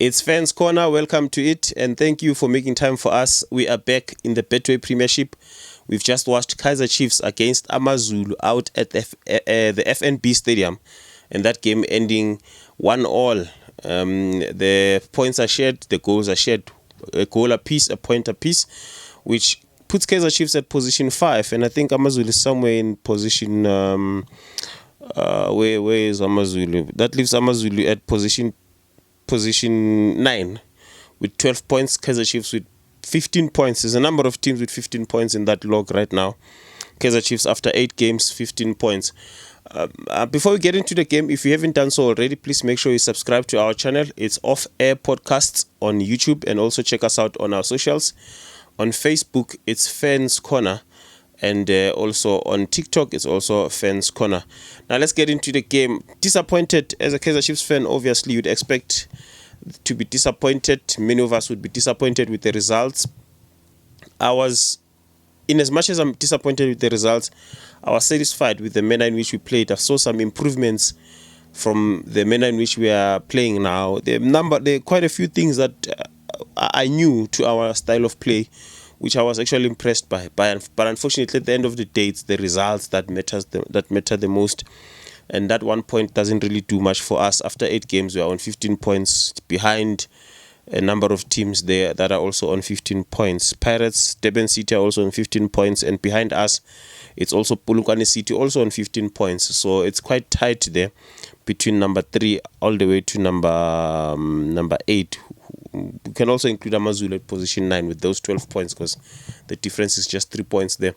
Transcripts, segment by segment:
It's Fans Corner. Welcome to it, and thank you for making time for us. We are back in the Betway Premiership. We've just watched Kaizer Chiefs against Amazulu out at the FNB Stadium, and that game ending 1-1. The points are shared, the goals are shared, a goal apiece, a point apiece, which puts Kaizer Chiefs at position 5, and I think Amazulu is somewhere in position. Where is Amazulu? That leaves Amazulu at position 9 with 12 points. Kaizer Chiefs with 15 points. There's a number of teams with 15 points in that log right now. Kaizer Chiefs after 8 games, 15 points. Before we get into the game, if you haven't done so already, please make sure you subscribe to our channel. It's Off Air Podcasts on YouTube, and also check us out on our socials. On Facebook, it's Fans Corner, and also on TikTok, it's also Fans Corner. Now let's get into the game. Disappointed as a Kaizer Chiefs fan, obviously you'd expect to be disappointed. Many of us would be disappointed with the results. In as much as I'm disappointed with the results, I was satisfied with the manner in which we played. I saw some improvements from the manner in which we are playing now. There are quite a few things that I knew to our style of play, which I was actually impressed by. But unfortunately, at the end of the day, it's the results that matter the most. And that 1 point doesn't really do much for us. After 8 games, we are on 15 points behind a number of teams there that are also on 15 points. Pirates, Durban City are also on 15 points. And behind us, it's also Polokwane City also on 15 points. So it's quite tight there between number 3 all the way to number 8. We can also include Amazulu at position 9 with those 12 points because the difference is just 3 points there.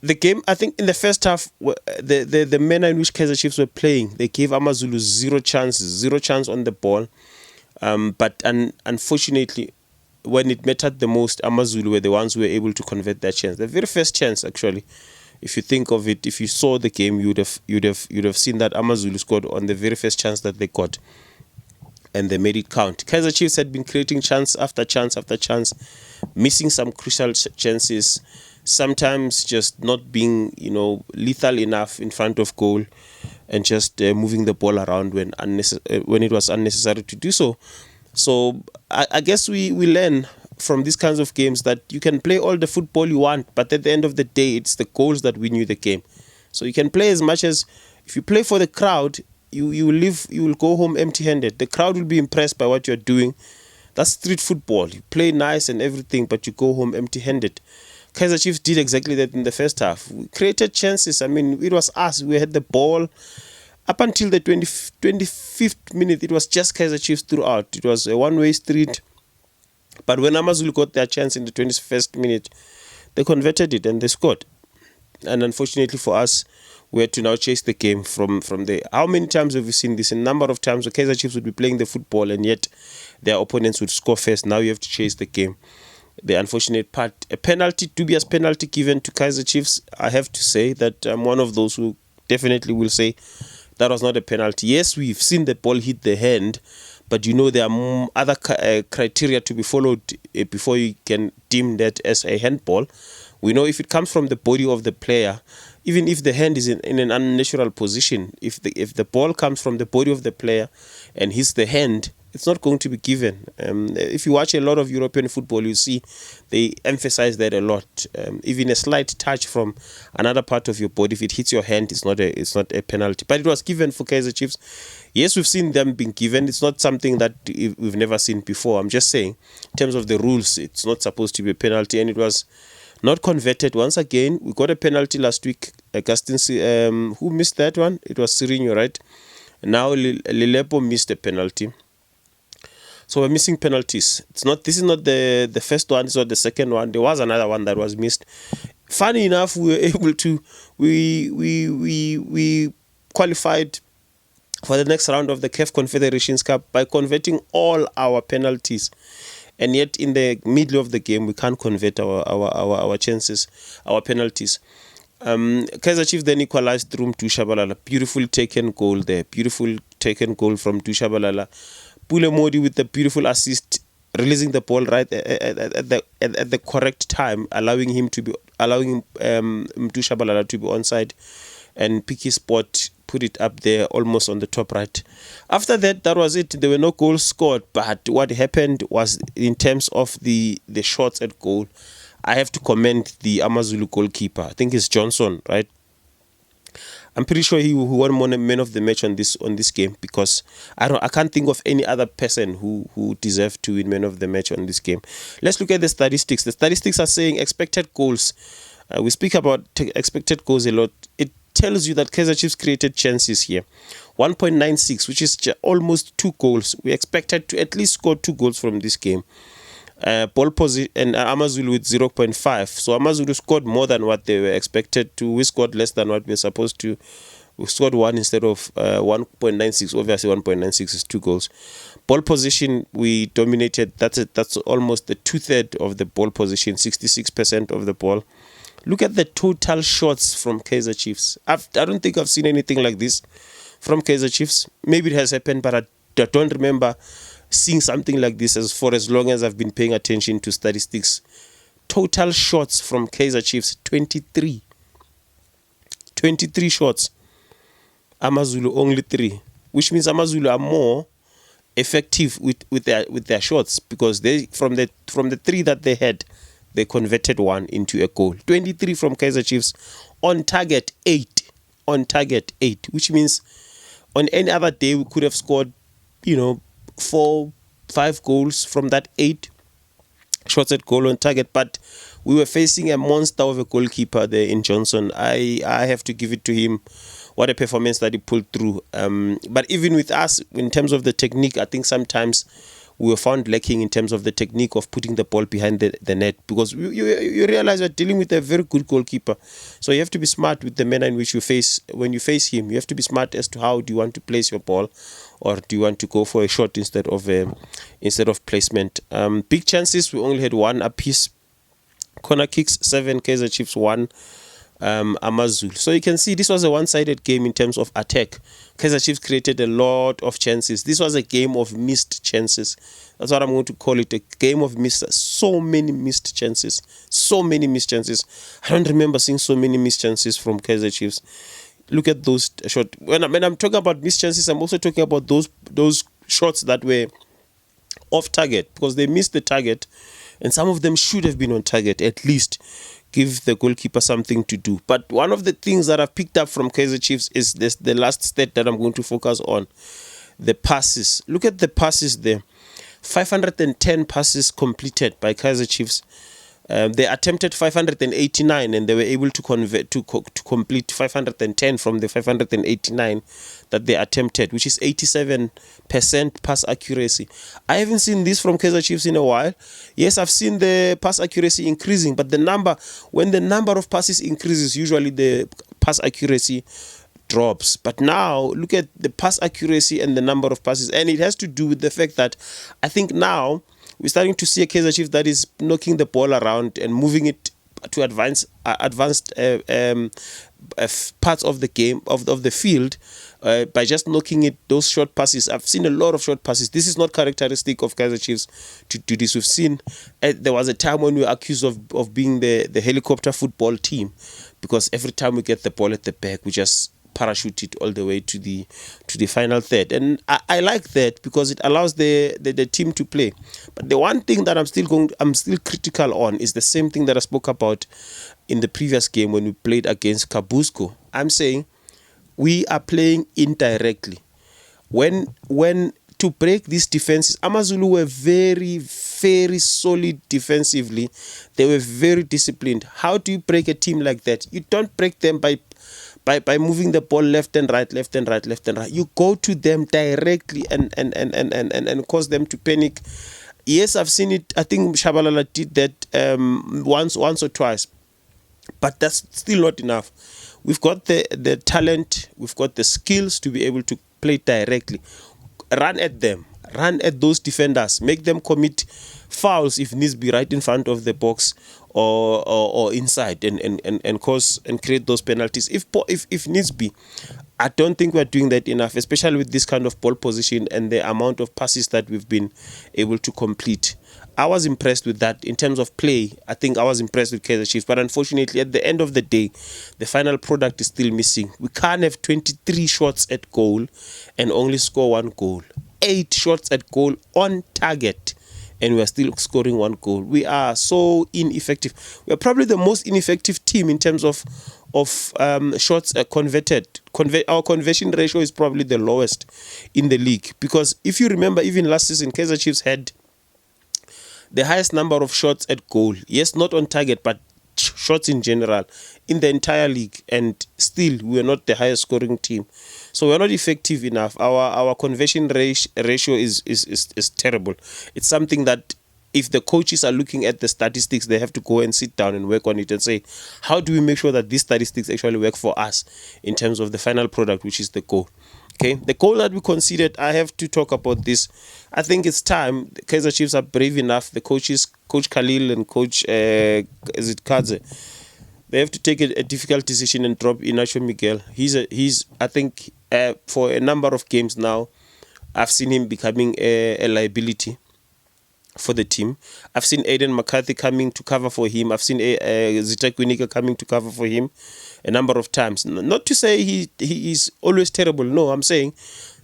The game, I think, in the first half, the manner in which Kaizer Chiefs were playing, they gave Amazulu zero chance on the ball. But unfortunately, when it mattered the most, Amazulu were the ones who were able to convert that chance. The very first chance, actually, if you think of it, if you saw the game, you'd have seen that Amazulu scored on the very first chance that they got, and they made it count. Kaizer Chiefs had been creating chance after chance after chance, missing some crucial chances, sometimes just not being, lethal enough in front of goal, and just moving the ball around when it was unnecessary to do so. So I guess we learn from these kinds of games that you can play all the football you want, but at the end of the day, it's the goals that win you the game. So you can play as much as, if you play for the crowd, you will go home empty-handed. The crowd will be impressed by what you're doing. That's street football. You play nice and everything, but you go home empty-handed. Kaizer Chiefs did exactly that in the first half. We created chances. I mean, it was us. We had the ball. Up until the 25th minute, it was just Kaizer Chiefs throughout. It was a one-way street. But when Amazulu got their chance in the 21st minute, they converted it and they scored. And unfortunately for us, we had to now chase the game from there. How many times have we seen this? A number of times where Kaizer Chiefs would be playing the football and yet their opponents would score first. Now you have to chase the game. The unfortunate part, a dubious penalty given to Kaizer Chiefs. I have to say that I'm one of those who definitely will say that was not a penalty. Yes, we've seen the ball hit the hand, but there are other criteria to be followed before you can deem that as a handball. We know if it comes from the body of the player, even if the hand is in an unnatural position, if the ball comes from the body of the player and hits the hand, it's not going to be given. If you watch a lot of European football, you see they emphasize that a lot. Even a slight touch from another part of your body, if it hits your hand, it's not a penalty. But it was given for Kaizer Chiefs. Yes, we've seen them being given. It's not something that we've never seen before. I'm just saying, in terms of the rules, it's not supposed to be a penalty, and it was not converted. Once again, we got a penalty last week. Augustine, who missed that one? It was Sirinho, right? Now Lilepo missed a penalty. So we're missing penalties. This is not the first one, it's not the second one. There was another one that was missed. Funny enough, we were able to we qualified for the next round of the CAF Confederations Cup by converting all our penalties. And yet in the middle of the game we can't convert our chances, our penalties. Kaizer Chiefs then equalized through Shabalala. Beautiful taken goal there. Beautiful taken goal from Shabalala. Pule Modi with the beautiful assist, releasing the ball right at the correct time, allowing Shabalala to be onside and pick his spot, put it up there almost on the top right. After that, that was it. There were no goals scored. But what happened was, in terms of the shots at goal, I have to commend the Amazulu goalkeeper. I think it's Johnson, right? I'm pretty sure he won man of the match on this game, because I can't think of any other person who deserved to win man of the match on this game. Let's look at the statistics. The statistics are saying expected goals. We speak about expected goals a lot. It tells you that Kaizer Chiefs created chances here, 1.96, which is almost 2 goals. We expected to at least score 2 goals from this game. Ball position, and Amazulu with 0.5. So Amazulu scored more than what they were expected to. We scored less than what we were supposed to. We scored 1 instead of 1.96. Obviously, 1.96 is 2 goals. Ball position, we dominated. That's almost the 2/3 of the ball position, 66% of the ball. Look at the total shots from Kaizer Chiefs. I don't think I've seen anything like this from Kaizer Chiefs. Maybe it has happened, but I don't remember seeing something like this for as long as I've been paying attention to statistics. Total shots from Kaizer Chiefs, 23. 23 shots. Amazulu only 3, which means Amazulu are more effective with their shots, because they from the 3 that they had, they converted 1 into a goal. 23 from Kaizer Chiefs, on target 8. On target 8, which means on any other day we could have scored, 4, 5 goals from that 8 shots at goal on target. But we were facing a monster of a goalkeeper there in Johnson. I have to give it to him. What a performance that he pulled through. But even with us, in terms of the technique, I think sometimes we were found lacking in terms of the technique of putting the ball behind the net, because you realize you're dealing with a very good goalkeeper. So you have to be smart with the manner in which you face, when you face him. You have to be smart as to how do you want to place your ball, or do you want to go for a shot instead of placement. Big chances, we only had 1 apiece. Corner kicks, 7, Kaizer Chiefs 1, Amazulu. So you can see this was a one-sided game in terms of attack. Kaizer Chiefs created a lot of chances. This was a game of missed chances. That's what I'm going to call it, a game of missed. So many missed chances. So many missed chances. I don't remember seeing so many missed chances from Kaizer Chiefs. Look at those shots. When I'm talking about missed chances, I'm also talking about those shots that were off target, because they missed the target, and some of them should have been on target, at least give the goalkeeper something to do. But one of the things that I've picked up from Kaizer Chiefs is the last stat that I'm going to focus on, the passes. Look at the passes there. 510 passes completed by Kaizer Chiefs. They attempted 589, and they were able to complete 510 from the 589 that they attempted, which is 87% pass accuracy. I haven't seen this from Kaizer Chiefs in a while. Yes, I've seen the pass accuracy increasing, but when the number of passes increases, usually the pass accuracy drops. But now look at the pass accuracy and the number of passes, and it has to do with the fact that I think now we're starting to see a Kaizer Chiefs that is knocking the ball around and moving it to advanced parts of the game, of the field, by just knocking it, those short passes. I've seen a lot of short passes. This is not characteristic of Kaizer Chiefs to do this. We've seen there was a time when we were accused of being the helicopter football team, because every time we get the ball at the back, we just parachute it all the way to the final third. And I like that, because it allows the team to play. But the one thing that I'm still critical on is the same thing that I spoke about in the previous game when we played against Kabusco. I'm saying we are playing indirectly. When to break these defenses, Amazulu were very, very solid defensively. They were very disciplined. How do you break a team like that? You don't break them by moving the ball left and right. You go to them directly and cause them to panic. Yes, I've seen it. I think Shabalala did that once or twice, but that's still not enough. We've got the talent, we've got the skills to be able to play directly. Run at them, run at those defenders, make them commit fouls if needs be, right in front of the box or inside, and cause and create those penalties if needs be. I don't think we're doing that enough, especially with this kind of ball position and the amount of passes that we've been able to complete. I was impressed with that in terms of play. I think I was impressed with Kaizer Chiefs, but unfortunately, at the end of the day, the final product is still missing. We can't have 23 shots at goal and only score 1 goal. 8 shots at goal on target, and we are still scoring 1 goal. We are so ineffective. We are probably the most ineffective team in terms of shots converted. Our conversion ratio is probably the lowest in the league, because if you remember, even last season, Kaizer Chiefs had the highest number of shots at goal. Yes, not on target, but shots in general in the entire league, and still we are not the highest scoring team. So we're not effective enough. Our conversion ratio is terrible. It's something that if the coaches are looking at the statistics, they have to go and sit down and work on it and say, how do we make sure that these statistics actually work for us in terms of the final product, which is the goal. Okay, the goal that we conceded, I have to talk about this. I think it's time. The Kaizer Chiefs are brave enough. The coaches, Coach Khalil and Coach Kaizer, they have to take a difficult decision and drop Inacio Miguel. He's I think for a number of games now, I've seen him becoming a liability for the team. I've seen Aiden McCarthy coming to cover for him. I've seen Zita Kwinika coming to cover for him a number of times. Not to say he is always terrible. No, I'm saying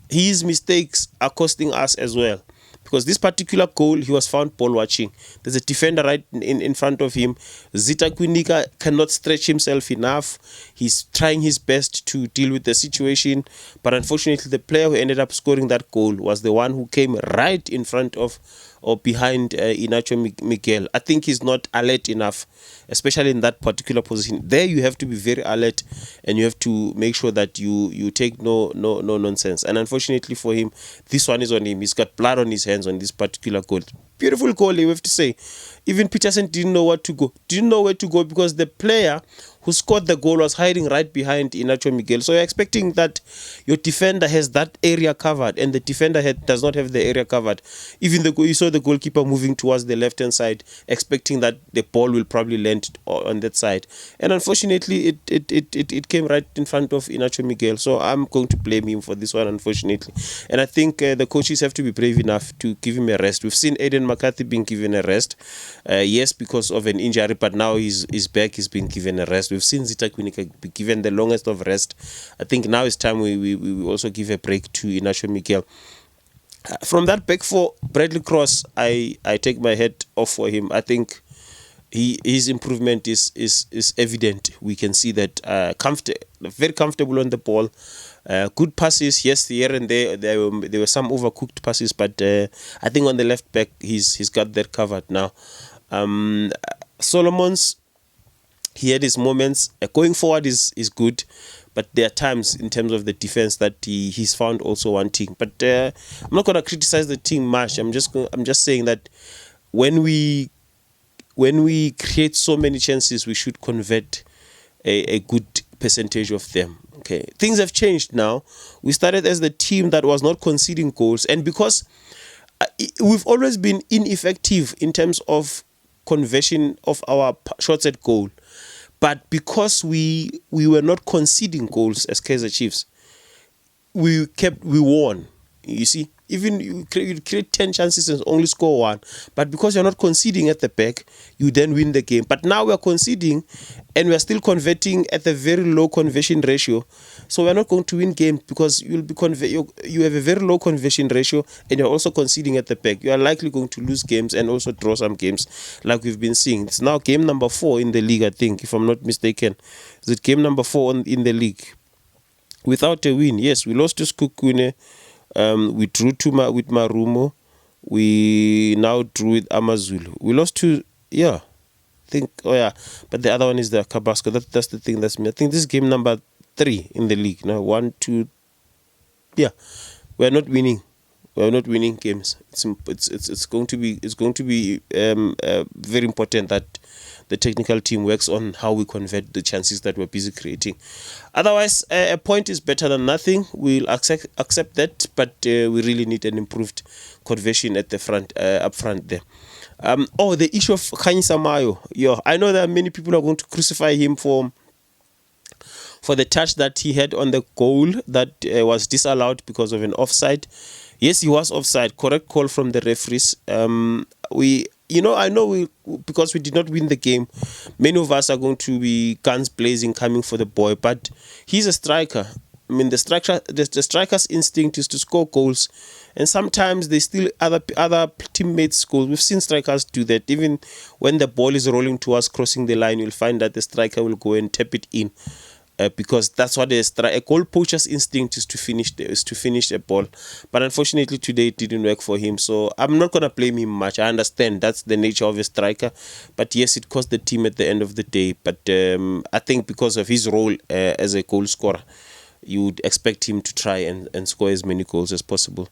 his mistakes are costing us as well. Because this particular goal, he was found ball watching. There's a defender right in front of him. Zita Kwinika cannot stretch himself enough. He's trying his best to deal with the situation. But unfortunately, the player who ended up scoring that goal was the one who came right in front of or behind Inacio Miguel. I think he's not alert enough, especially in that particular position. There you have to be very alert, and you have to make sure that you take no nonsense. And unfortunately for him, this one is on him. He's got blood on his hands on this particular goal. Beautiful goal, you have to say. Even Peterson didn't know what to go. Didn't know where to go because the player who scored the goal was hiding right behind Inacio Miguel. So you're expecting that your defender has that area covered, and the defender does not have the area covered. Even you saw the goalkeeper moving towards the left-hand side, expecting that the ball will probably land on that side. And unfortunately, it came right in front of Inacio Miguel. So I'm going to blame him for this one, unfortunately. And I think the coaches have to be brave enough to give him a rest. We've seen Aiden McCarthy being given a rest. Yes, because of an injury, but now he's back. He's been given a rest. We've seen Zita Kwinika be given the longest of rest. I think now it's time we also give a break to Inacio Miguel. From that back four, Bradley Cross, I take my hat off for him. I think his improvement is evident. We can see that very comfortable on the ball. Good passes, yes, here and there were some overcooked passes, but I think on the left back he's got that covered now. Solomon's, he had his moments. Going forward is good, but there are times in terms of the defense that he's found also wanting. But I'm not gonna criticize the team much. I'm just saying that when we create so many chances, we should convert a good percentage of them. Okay, things have changed now. We started as the team that was not conceding goals, and because we've always been ineffective in terms of conversion of our shots at goal, but because we were not conceding goals as Kaizer Chiefs, we won. You see, even you create 10 chances and only score 1, but because you're not conceding at the back, you then win the game. But now we're conceding and we're still converting at a very low conversion ratio, so we're not going to win games because you have a very low conversion ratio and you're also conceding at the back. You are likely going to lose games and also draw some games like we've been seeing. It's now game number 4 in the league, I think, if I'm not mistaken. Is it game number 4 in the league without a win? Yes, we lost to Skukune. We drew with Marumo. We now drew with Amazulu. We lost to, but the other one is the Kabasco. That's the thing that's me. I think this is game number 3 in the league. Now 1, 2, we're not winning. We're not winning games. It's going to be very important that the technical team works on how we convert the chances that we're busy creating. Otherwise, a point is better than nothing. We'll accept that, but we really need an improved conversion at the front, up front there. The issue of Kaizer Mayo. I know that many people are going to crucify him for for the touch that he had on the goal that was disallowed because of an offside. Yes, he was offside. Correct call from the referees. I know because we did not win the game, many of us are going to be guns blazing coming for the boy, but he's a striker. I mean, the striker's instinct is to score goals, and sometimes they steal other teammates' goals. We've seen strikers do that. Even when the ball is rolling to us, crossing the line, you'll find that the striker will go and tap it in. Because that's what a goal poacher's instinct is, to finish a ball. But unfortunately today it didn't work for him, so I'm not gonna blame him much. I understand that's the nature of a striker, but yes, it cost the team at the end of the day. But I think because of his role as a goal scorer, you would expect him to try and score as many goals as possible.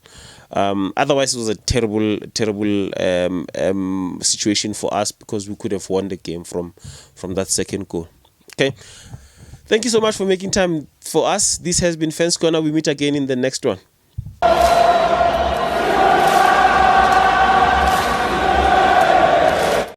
Otherwise, it was a terrible situation for us, because we could have won the game from that second goal. Okay. Thank you so much for making time for us. This has been Fans Corner. We meet again in the next one.